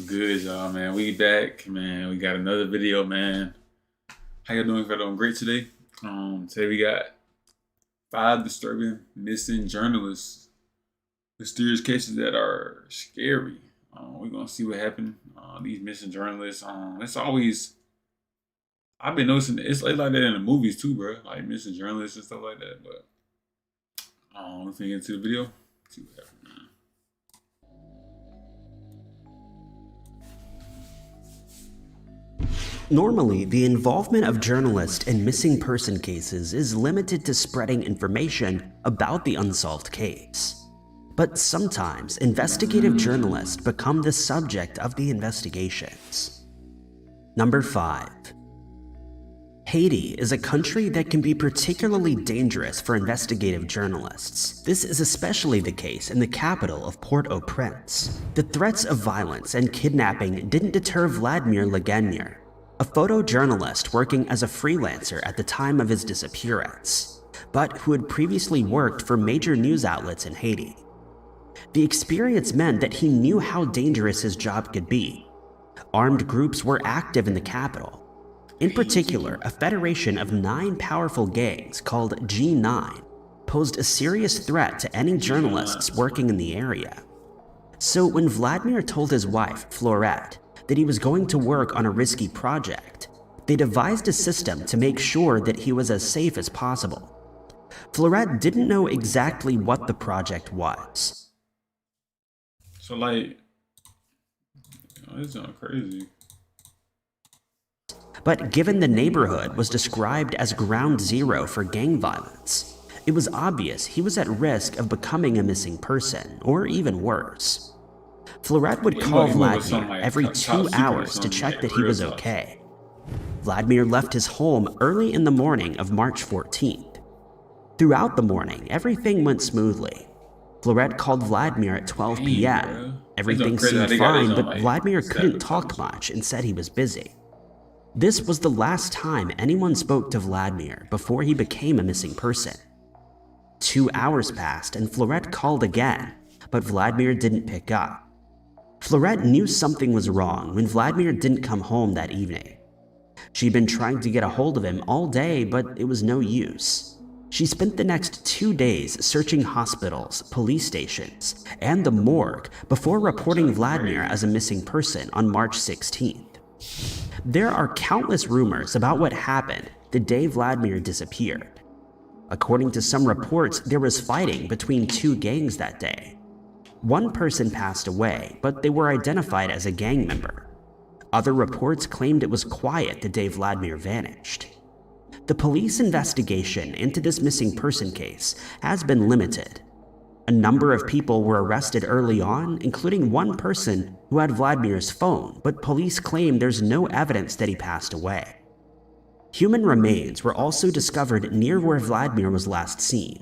Good, y'all, man. We back, man. We got another video, man. How you doing? Doing great today. Today we got 5 disturbing missing journalists, mysterious cases that are scary. We're gonna see what happened. These missing journalists. It's always I've been noticing it's like that in the movies too, bro. Like missing journalists and stuff like that. But we're gonna get into the video. See what happened, man. Normally, the involvement of journalists in missing person cases is limited to spreading information about the unsolved case. But sometimes, investigative journalists become the subject of the investigations. Number 5. Haiti is a country that can be particularly dangerous for investigative journalists. This is especially the case in the capital of Port-au-Prince. The threats of violence and kidnapping didn't deter Vladimir Legenier, a photojournalist working as a freelancer at the time of his disappearance, but who had previously worked for major news outlets in Haiti. The experience meant that he knew how dangerous his job could be. Armed groups were active in the capital. In particular, a federation of 9 powerful gangs called G9 posed a serious threat to any journalists working in the area. So when Vladimir told his wife, Florette, that he was going to work on a risky project, they devised a system to make sure that he was as safe as possible. Florette didn't know exactly what the project was. So like, it's not crazy. But given the neighborhood was described as ground zero for gang violence, it was obvious he was at risk of becoming a missing person, or even worse. Florette would call Vladimir every 2 hours to check that he was okay. Vladimir left his home early in the morning of March 14th. Throughout the morning, everything went smoothly. Florette called Vladimir at 12 p.m. Everything seemed fine, but Vladimir couldn't talk much and said he was busy. This was the last time anyone spoke to Vladimir before he became a missing person. 2 hours passed and Florette called again, but Vladimir didn't pick up. Florette knew something was wrong when Vladimir didn't come home that evening. She'd been trying to get a hold of him all day, but it was no use. She spent the next 2 days searching hospitals, police stations, and the morgue before reporting Vladimir as a missing person on March 16th. There are countless rumors about what happened the day Vladimir disappeared. According to some reports, there was fighting between 2 gangs that day. One person passed away, but they were identified as a gang member. Other reports claimed it was quiet the day Vladimir vanished. The police investigation into this missing person case has been limited. A number of people were arrested early on, including one person who had Vladimir's phone, but police claim there's no evidence that he passed away. Human remains were also discovered near where Vladimir was last seen,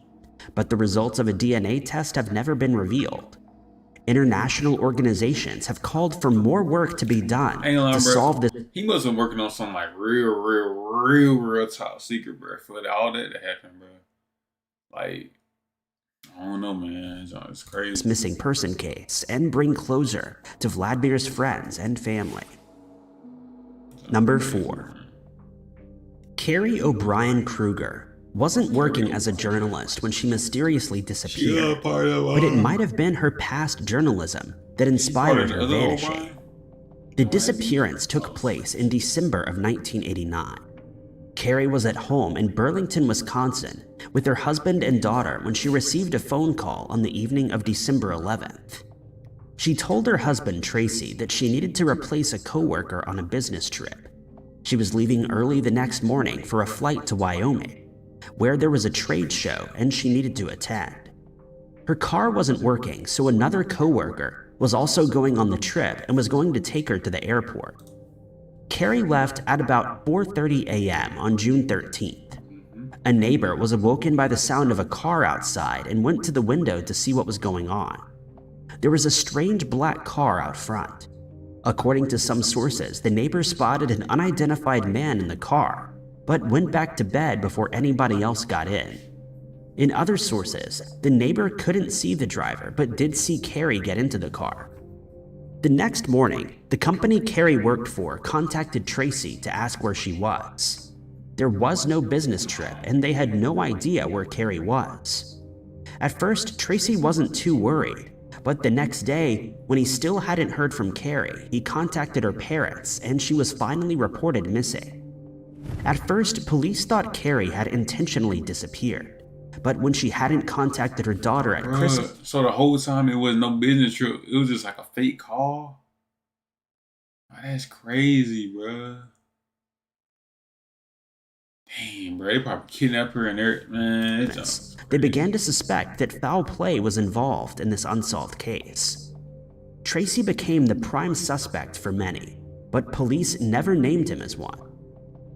but the results of a DNA test have never been revealed. International organizations have called for more work to be done to solve this. He must have been working on something like real top secret, bro, for all that to happen, bro. Like, I don't know, man. It's crazy. This missing person case and bring closure to Vladimir's friends and family. Number 4. Carrie O'Brien Kruger wasn't working as a journalist when she mysteriously disappeared, but it might have been her past journalism that inspired her vanishing. The disappearance took place in December of 1989. Carrie was at home in Burlington, Wisconsin, with her husband and daughter when she received a phone call on the evening of December 11th. She told her husband, Tracy, that she needed to replace a coworker on a business trip. She was leaving early the next morning for a flight to Wyoming, where there was a trade show and she needed to attend. Her car wasn't working, so another coworker was also going on the trip and was going to take her to the airport. Carrie left at about 4:30 a.m. on June 13th. A neighbor was awoken by the sound of a car outside and went to the window to see what was going on. There was a strange black car out front. According to some sources, the neighbor spotted an unidentified man in the car, but went back to bed before anybody else got in. In other sources, the neighbor couldn't see the driver, but did see Carrie get into the car. The next morning, the company Carrie worked for contacted Tracy to ask where she was. There was no business trip, and they had no idea where Carrie was. At first, Tracy wasn't too worried, but the next day, when he still hadn't heard from Carrie, he contacted her parents, and she was finally reported missing. At first, police thought Carrie had intentionally disappeared, but when she hadn't contacted her daughter at Christmas... So the whole time it was no business trip, it was just like a fake call? Oh, that's crazy, bruh. Damn, bro, they probably kidnapped her and everything, man. They began to suspect that foul play was involved in this unsolved case. Tracy became the prime suspect for many, but police never named him as one.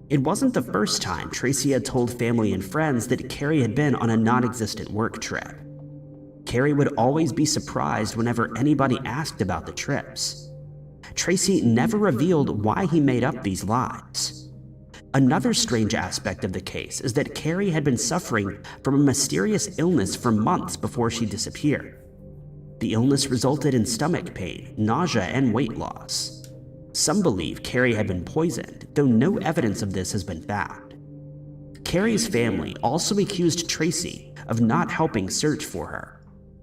It wasn't the first time Tracy had told family and friends that Carrie had been on a non-existent work trip. Carrie would always be surprised whenever anybody asked about the trips. Tracy never revealed why he made up these lies. Another strange aspect of the case is that Carrie had been suffering from a mysterious illness for months before she disappeared. The illness resulted in stomach pain, nausea, and weight loss. Some believe Carrie had been poisoned, though no evidence of this has been found. Carrie's family also accused Tracy of not helping search for her.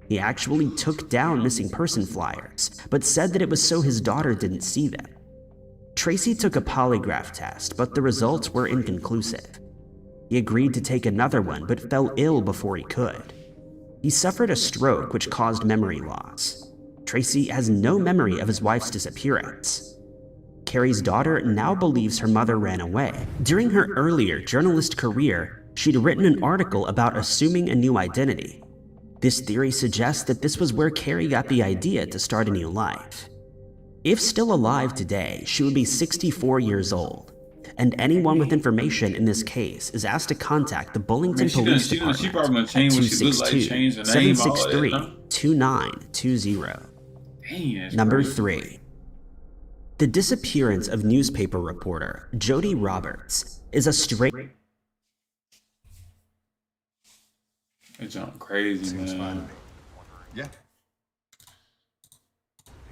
He actually took down missing person flyers, but said that it was so his daughter didn't see them. Tracy took a polygraph test, but the results were inconclusive. He agreed to take another one, but fell ill before he could. He suffered a stroke which caused memory loss. Tracy has no memory of his wife's disappearance. Carrie's daughter now believes her mother ran away. During her earlier journalist career, she'd written an article about assuming a new identity. This theory suggests that this was where Carrie got the idea to start a new life. If still alive today, she would be 64 years old, and anyone with information in this case is asked to contact the Bullington Police Department at 262-763-2920. Number 3. The disappearance of newspaper reporter Jody Roberts is a strange... It's crazy, man. Yeah.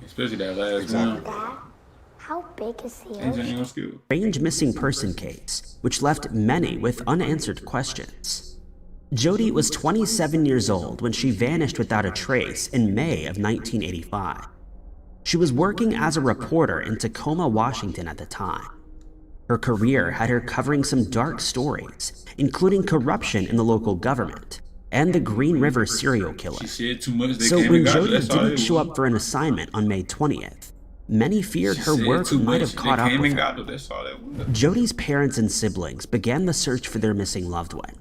Especially that last one. Dad, how big is the Ain't ocean? no skill. Strange missing person case, which left many with unanswered questions. Jody was 27 years old when she vanished without a trace in May of 1985. She was working as a reporter in Tacoma, Washington at the time. Her career had her covering some dark stories, including corruption in the local government and the Green River serial killer. She said too much. So when Jody didn't show up for an assignment on May 20th, many feared her work might have caught up with her. Jody's parents and siblings began the search for their missing loved one.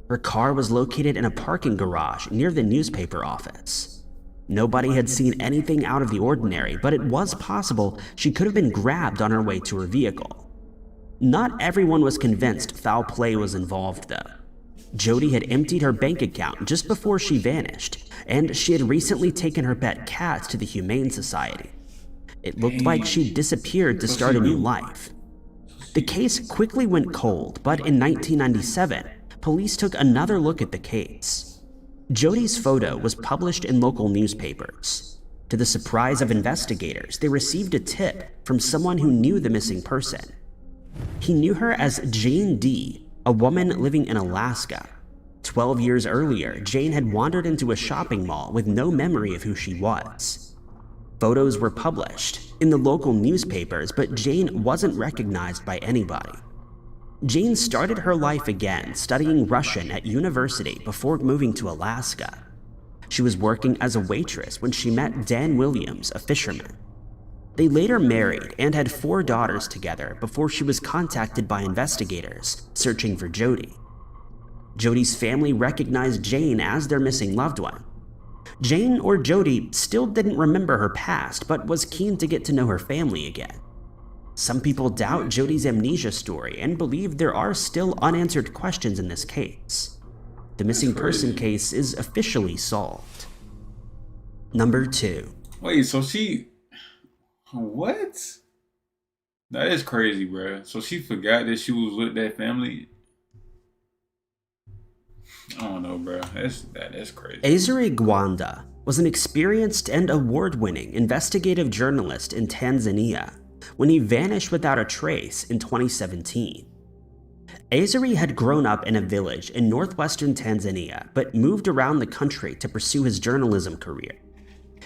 Her car was located in a parking garage near the newspaper office. Nobody had seen anything out of the ordinary, but it was possible she could have been grabbed on her way to her vehicle. Not everyone was convinced foul play was involved, though. Jody had emptied her bank account just before she vanished, and she had recently taken her pet cats to the Humane Society. It looked like she'd disappeared to start a new life. The case quickly went cold, but in 1997, police took another look at the case. Jody's photo was published in local newspapers. To the surprise of investigators, they received a tip from someone who knew the missing person. He knew her as Jane D., a woman living in Alaska. 12 years earlier, Jane had wandered into a shopping mall with no memory of who she was. Photos were published in the local newspapers, but Jane wasn't recognized by anybody. Jane started her life again studying Russian at university before moving to Alaska. She was working as a waitress when she met Dan Williams, a fisherman. They later married and had 4 daughters together before she was contacted by investigators searching for Jody. Jody's family recognized Jane as their missing loved one. Jane, or Jody, still didn't remember her past, but was keen to get to know her family again. Some people doubt Jody's amnesia story and believe there are still unanswered questions in this case. The missing person case is officially solved. Number 2. Wait, so she... What? That is crazy, bro. So she forgot that she was with that family? I don't know, bro. That's crazy. Azuri Gwanda was an experienced and award-winning investigative journalist in Tanzania when he vanished without a trace in 2017. Azuri had grown up in a village in northwestern Tanzania but moved around the country to pursue his journalism career.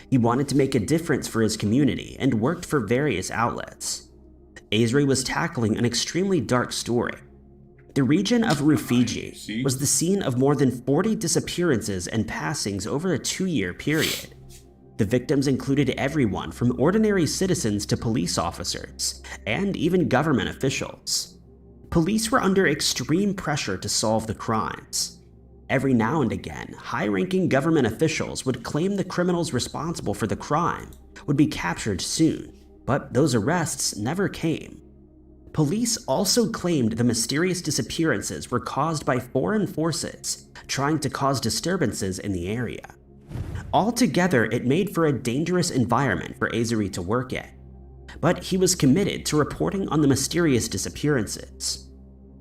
He wanted to make a difference for his community and worked for various outlets. Azuri was tackling an extremely dark story. The region of Rufiji was the scene of more than 40 disappearances and passings over a 2-year period. The victims included everyone from ordinary citizens to police officers, and even government officials. Police were under extreme pressure to solve the crimes. Every now and again, high-ranking government officials would claim the criminals responsible for the crime would be captured soon, but those arrests never came. Police also claimed the mysterious disappearances were caused by foreign forces trying to cause disturbances in the area. Altogether, it made for a dangerous environment for Azuri to work in, but he was committed to reporting on the mysterious disappearances.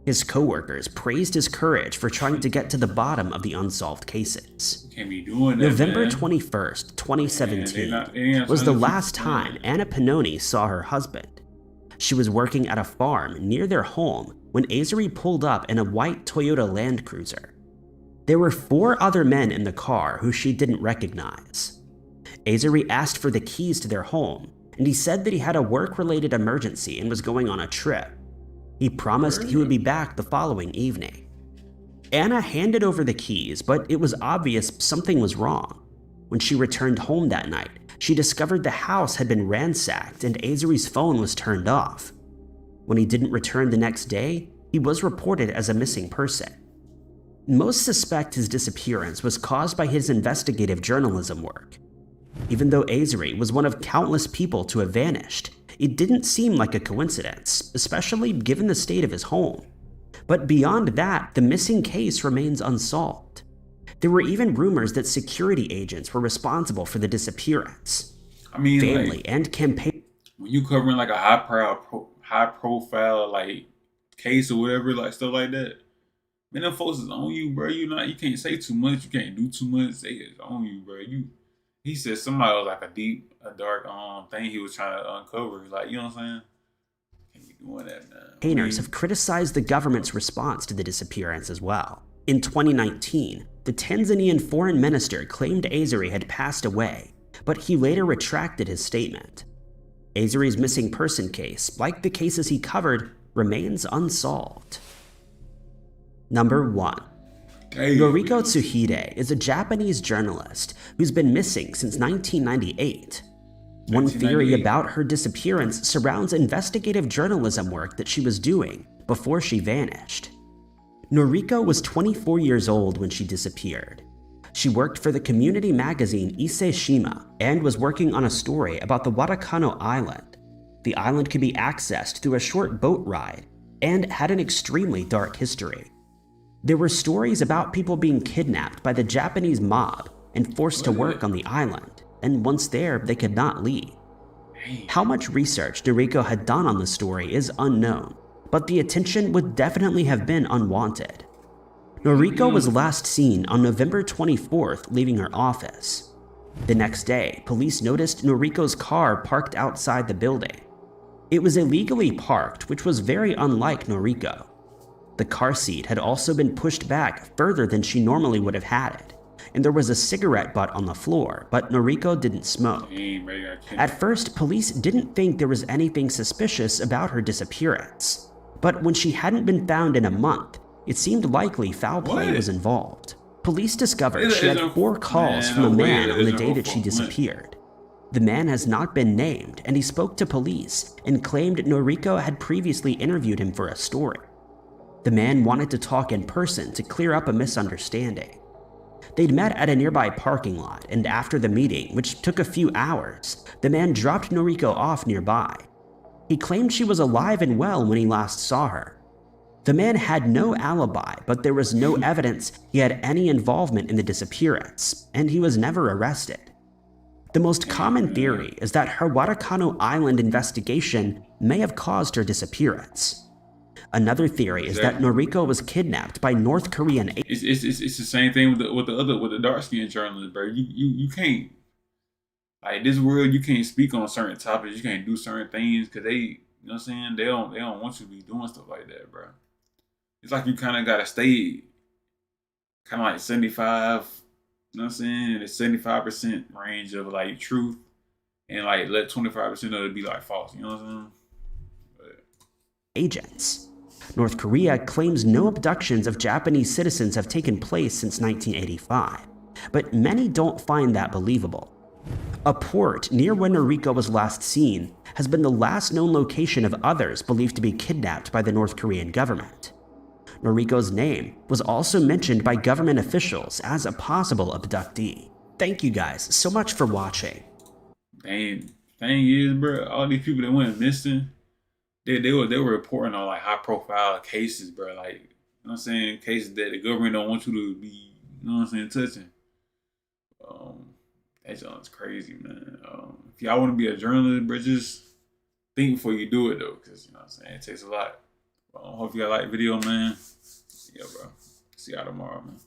His co-workers praised his courage for trying to get to the bottom of the unsolved cases. Can't be doing that, November man. 21st, 2017 they not was the trying to last keep- time Anna Pannoni saw her husband. She was working at a farm near their home when Azuri pulled up in a white Toyota Land Cruiser. There were 4 other men in the car who she didn't recognize. Azuri asked for the keys to their home, and he said that he had a work-related emergency and was going on a trip. He promised he would be back the following evening. Anna handed over the keys, but it was obvious something was wrong. When she returned home that night, she discovered the house had been ransacked and Azuri's phone was turned off. When he didn't return the next day, he was reported as a missing person. Most suspect his disappearance was caused by his investigative journalism work. Even though Azuri was one of countless people to have vanished, it didn't seem like a coincidence, especially given the state of his home. But beyond that, the missing case remains unsolved. There were even rumors that security agents were responsible for the disappearance. I mean, Family like, and campaign when you covering like a high profile like case or whatever, like stuff like that, man, them folks is on you, bro. You can't say too much, you can't do too much. They is on you, bro. He said somebody was like a dark thing he was trying to uncover. Like, you know what I'm saying? Can't be doing that, man. campaigners have criticized the government's response to the disappearance as well. In 2019, the Tanzanian foreign minister claimed Azuri had passed away, but he later retracted his statement. Azuri's missing person case, like the cases he covered, remains unsolved. Number 1. Hey, Noriko Tsuhide is a Japanese journalist who's been missing since 1998. One theory 1998. about her disappearance surrounds investigative journalism work that she was doing before she vanished. Noriko was 24 years old when she disappeared. She worked for the community magazine Ise Shima and was working on a story about the Watakano Island. The island could be accessed through a short boat ride and had an extremely dark history. There were stories about people being kidnapped by the Japanese mob and forced to work on the island, and once there, they could not leave. How much research Noriko had done on the story is unknown, but the attention would definitely have been unwanted. Noriko was last seen on November 24th leaving her office. The next day, police noticed Noriko's car parked outside the building. It was illegally parked, which was very unlike Noriko. The car seat had also been pushed back further than she normally would have had it, and there was a cigarette butt on the floor, but Noriko didn't smoke. Dang, bro, I can't- At first, police didn't think there was anything suspicious about her disappearance, but when she hadn't been found in a month, it seemed likely foul play What? was involved. Police discovered Is it- she is had it- 4 calls Man, from a no way man it on the isn't day her that she fault. disappeared. The man has not been named, and he spoke to police and claimed Noriko had previously interviewed him for a story. The man wanted to talk in person to clear up a misunderstanding. They'd met at a nearby parking lot, and after the meeting, which took a few hours, the man dropped Noriko off nearby. He claimed she was alive and well when he last saw her. The man had no alibi, but there was no evidence he had any involvement in the disappearance, and he was never arrested. The most common theory is that her Watakano Island investigation may have caused her disappearance. Another theory is that Noriko was kidnapped by North Korean agents. It's the same thing with the dark skinned journalists, bro. You can't, like, this world, you can't speak on certain topics, you can't do certain things because they, you know what I'm saying, they don't want you to be doing stuff like that, bro. It's like you kind of gotta stay kind of like 75, you know what I'm saying, the 75% range of like truth, and like let 25% of it be like false, you know what I'm saying? Agents. North Korea claims no abductions of Japanese citizens have taken place since 1985, but many don't find that believable. A port near where Noriko was last seen has been the last known location of others believed to be kidnapped by the North Korean government. Noriko's name was also mentioned by government officials as a possible abductee. Thank you guys so much for watching. Thing is, bro, all these people that went missing, they were reporting on like high profile cases, bro. Like, you know what I'm saying, cases that the government don't want you to be, you know what I'm saying, touching. That sounds crazy, man. If y'all want to be a journalist, bro, just think before you do it though, because you know what I'm saying, it takes a lot. Hope you guys like the video, man. Yeah, bro. See y'all tomorrow, man.